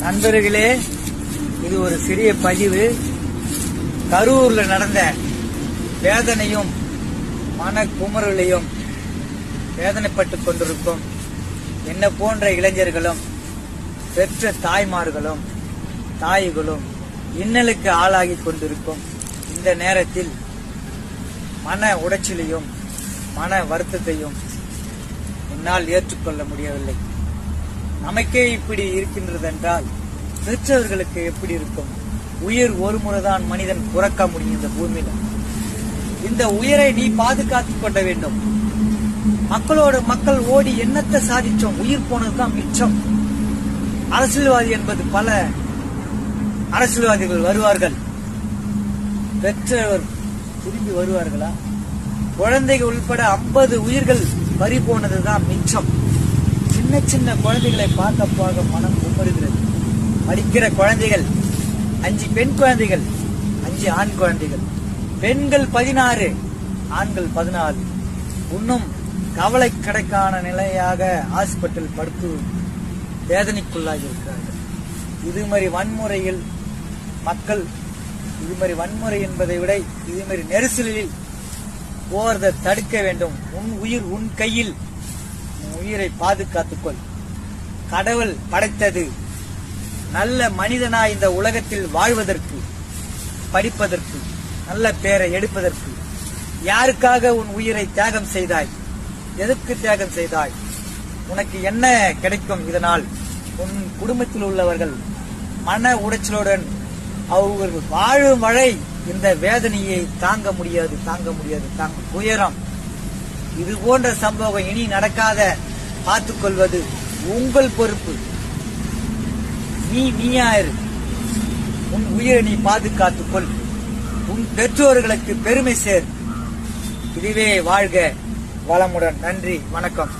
நண்பர்களே, இது ஒரு சிறிய பதிவு. கரூர்ல நடந்த வேதனையும் மன குமரலையும் வேதனைப்பட்டுக் கொண்டிருக்கும் என்ன போன்ற இளைஞர்களும் பெற்ற தாய்மார்களும் தாய்களும் இன்னலுக்கு ஆளாகி கொண்டிருக்கும் இந்த நேரத்தில் மன உடைச்சலையும் மன வருத்தத்தையும் என்னால் ஏற்றுக்கொள்ள முடியவில்லை. நமக்கே இப்படி இருக்கின்றது என்றால் பெற்றவர்களுக்கு எப்படி இருக்கும்? உயிர் ஒரு முறைதான் மனிதன் புறக்க முடியும் இந்த பூமியில. இந்த உயிரை நீ பாதுகாத்துக் கொள்ள வேண்டும். மக்களோடு மக்கள் ஓடி என்னத்தை சாதிச்சோம்? உயிர் போனதுதான் மிச்சம். அரசியல்வாதி என்பது பல அரசியல்வாதிகள் வருவார்கள், பெற்றவர் திரும்பி வருவார்களா? குழந்தைகள் உட்பட 50 உயிர்கள் பறி போனதுதான் மிச்சம். சின்ன சின்ன குழந்தைகளை பார்க்க மனம் குமருகிறது. படிக்கிற குழந்தைகள் 5 பெண் குழந்தைகள், 5 ஆண் குழந்தைகள். பெண்கள் 16, ஆண்கள் 14. இன்னும் கவலை கிடைக்கான நிலையாக ஹாஸ்பிட்டல் படுத்து வேதனைக்குள்ளாகி இருக்கிறார்கள். இது மாதிரி வன்முறையில் மக்கள், இது மாதிரி வன்முறை என்பதை விட இது மாதிரி நெரிசலில் போறதை தடுக்க வேண்டும். உன் உயிர் உன் கையில். உயிரை பாதுகாத்துக்கொள். கடவுள் படைத்தது நல்ல மனிதனா இந்த உலகத்தில் வாழ்வதற்கு, படிப்பதற்கு, நல்ல பேரை எடுப்பதற்கு. யாருக்காக உன் உயிரை தியாகம் செய்தாய்? எதற்கு தியாகம் செய்தாய்? உனக்கு என்ன கிடைக்கும் இதனால்? உன் குடும்பத்தில் உள்ளவர்கள் மன உடைச்சலுடன் அவர்கள் வாழும் வரை இந்த வேதனையை தாங்க முடியாது. துயரம். இது போன்ற சம்பவம் இனி நடக்காத பார்த்துக் கொள்வது உங்கள் பொறுப்பு. நீயாயிரு. உன் உயிரை நீ பாதுகாத்துக்கொள். உன் பெற்றோர்களுக்கு பெருமை சேர். இதுவே வாழ்க வளமுடன். நன்றி, வணக்கம்.